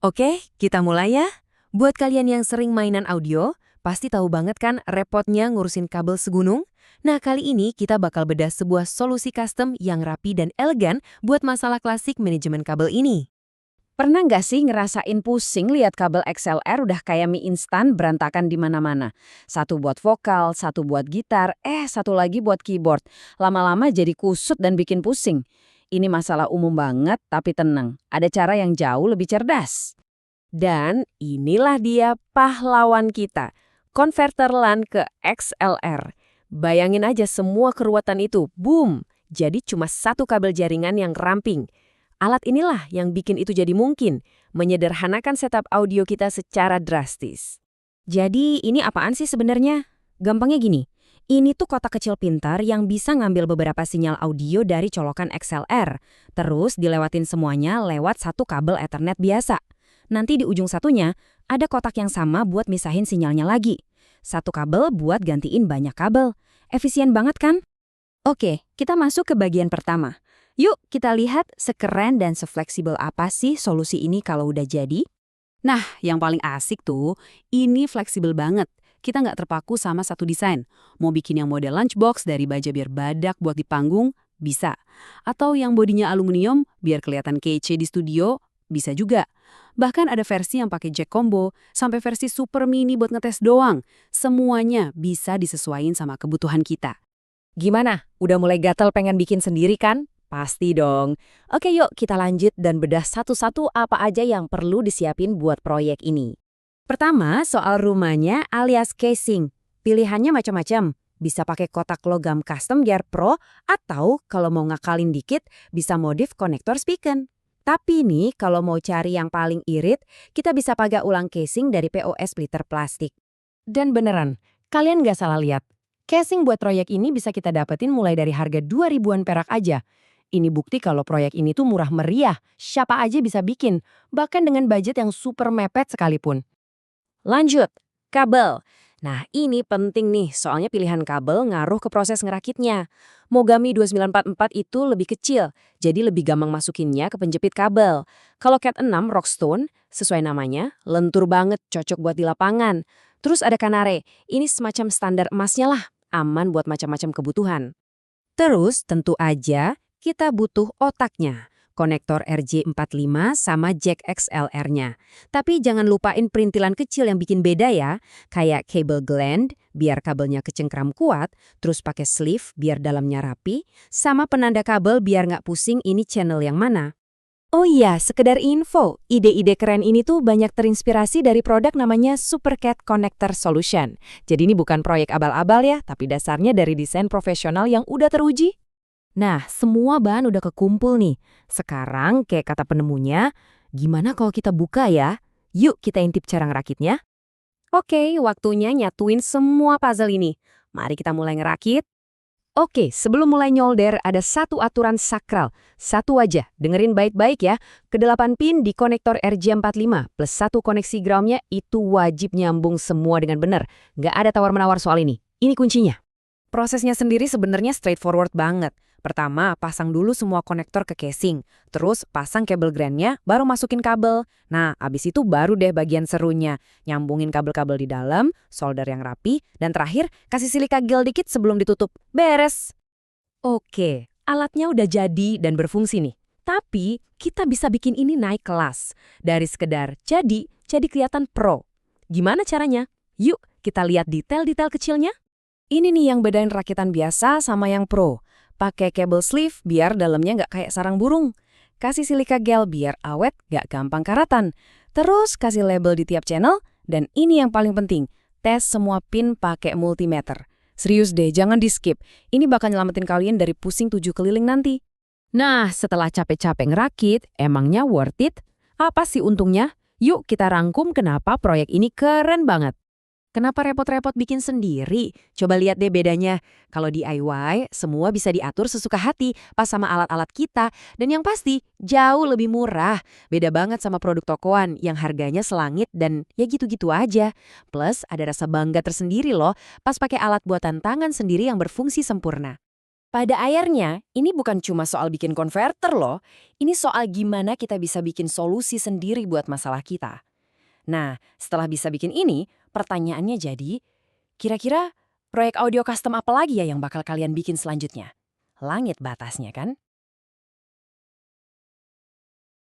Oke, kita mulai ya. Buat kalian yang sering mainan audio, pasti tahu banget kan repotnya ngurusin kabel segunung? Nah, kali ini kita bakal bedah sebuah solusi custom yang rapi dan elegan buat masalah klasik manajemen kabel ini. Pernah nggak sih ngerasain pusing lihat kabel XLR udah kayak mie instan berantakan di mana-mana? Satu buat vokal, satu buat gitar, satu lagi buat keyboard. Lama-lama jadi kusut dan bikin pusing. Ini masalah umum banget, tapi tenang. Ada cara yang jauh lebih cerdas. Dan inilah dia pahlawan kita, konverter LAN ke XLR. Bayangin aja semua keruwetan itu, boom! Jadi cuma satu kabel jaringan yang ramping. Alat inilah yang bikin itu jadi mungkin, menyederhanakan setup audio kita secara drastis. Jadi ini apaan sih sebenarnya? Gampangnya gini, ini tuh kotak kecil pintar yang bisa ngambil beberapa sinyal audio dari colokan XLR, terus dilewatin semuanya lewat satu kabel Ethernet biasa. Nanti di ujung satunya, ada kotak yang sama buat misahin sinyalnya lagi. Satu kabel buat gantiin banyak kabel. Efisien banget kan? Oke, kita masuk ke bagian pertama. Yuk kita lihat sekeren dan sefleksibel apa sih solusi ini kalau udah jadi. Nah, yang paling asik tuh, ini fleksibel banget. Kita nggak terpaku sama satu desain. Mau bikin yang model lunchbox dari baja biar badak buat di panggung, bisa. Atau yang bodinya aluminium biar kelihatan kece di studio, bisa juga. Bahkan ada versi yang pakai jack combo, sampai versi super mini buat ngetes doang. Semuanya bisa disesuaiin sama kebutuhan kita. Gimana? Udah mulai gatel pengen bikin sendiri kan? Pasti dong. Oke yuk kita lanjut dan bedah satu-satu apa aja yang perlu disiapin buat proyek ini. Pertama, soal rumahnya alias casing. Pilihannya macam-macam. Bisa pakai kotak logam custom gear pro, atau kalau mau ngakalin dikit, bisa modif konektor speaker. Tapi nih, kalau mau cari yang paling irit, kita bisa pakai ulang casing dari POS splitter plastik. Dan beneran, kalian nggak salah lihat. Casing buat proyek ini bisa kita dapetin mulai dari harga 2.000-an perak aja. Ini bukti kalau proyek ini tuh murah meriah, siapa aja bisa bikin, bahkan dengan budget yang super mepet sekalipun. Lanjut, kabel. Nah ini penting nih, soalnya pilihan kabel ngaruh ke proses ngerakitnya. Mogami 2944 itu lebih kecil, jadi lebih gampang masukinnya ke penjepit kabel. Kalau Cat 6 Rockstone, sesuai namanya, lentur banget, cocok buat di lapangan. Terus ada Canare, ini semacam standar emasnya lah, aman buat macam-macam kebutuhan. Terus tentu aja kita butuh otaknya, konektor RJ45 sama jack XLR-nya. Tapi jangan lupain perintilan kecil yang bikin beda ya, kayak cable gland biar kabelnya kecengkram kuat, terus pakai sleeve biar dalamnya rapi, sama penanda kabel biar nggak pusing ini channel yang mana. Oh iya, sekedar info, ide-ide keren ini tuh banyak terinspirasi dari produk namanya Supercat Connector Solution. Jadi ini bukan proyek abal-abal ya, tapi dasarnya dari desain profesional yang udah teruji. Nah, semua bahan udah kekumpul nih. Sekarang, kayak kata penemunya, gimana kalau kita buka ya? Yuk kita intip cara ngerakitnya. Oke, waktunya nyatuin semua puzzle ini. Mari kita mulai ngerakit. Oke, sebelum mulai nyolder, ada satu aturan sakral. Satu aja, dengerin baik-baik ya. Ke-8 pin di konektor RJ45 plus satu koneksi groundnya itu wajib nyambung semua dengan benar. Nggak ada tawar-menawar soal ini. Ini kuncinya. Prosesnya sendiri sebenarnya straightforward banget. Pertama, pasang dulu semua konektor ke casing. Terus pasang kabel grandnya, baru masukin kabel. Nah, abis itu baru deh bagian serunya. Nyambungin kabel-kabel di dalam, solder yang rapi, dan terakhir kasih silika gel dikit sebelum ditutup. Beres! Oke, alatnya udah jadi dan berfungsi nih. Tapi, kita bisa bikin ini naik kelas. Dari sekedar jadi kelihatan pro. Gimana caranya? Yuk, kita lihat detail-detail kecilnya. Ini nih yang bedain rakitan biasa sama yang pro. Pakai kabel sleeve biar dalamnya nggak kayak sarang burung. Kasih silika gel biar awet, nggak gampang karatan. Terus kasih label di tiap channel. Dan ini yang paling penting, tes semua pin pakai multimeter. Serius deh, jangan di-skip. Ini bakal nyelamatin kalian dari pusing 7 keliling nanti. Nah, setelah capek-capek ngerakit, emangnya worth it? Apa sih untungnya? Yuk kita rangkum kenapa proyek ini keren banget. Kenapa repot-repot bikin sendiri? Coba lihat deh bedanya. Kalau DIY, semua bisa diatur sesuka hati pas sama alat-alat kita. Dan yang pasti, jauh lebih murah. Beda banget sama produk tokoan yang harganya selangit dan ya gitu-gitu aja. Plus, ada rasa bangga tersendiri loh pas pakai alat buatan tangan sendiri yang berfungsi sempurna. Pada akhirnya, ini bukan cuma soal bikin konverter loh, ini soal gimana kita bisa bikin solusi sendiri buat masalah kita. Nah, setelah bisa bikin ini, pertanyaannya jadi, kira-kira proyek audio custom apa lagi ya yang bakal kalian bikin selanjutnya? Langit batasnya kan?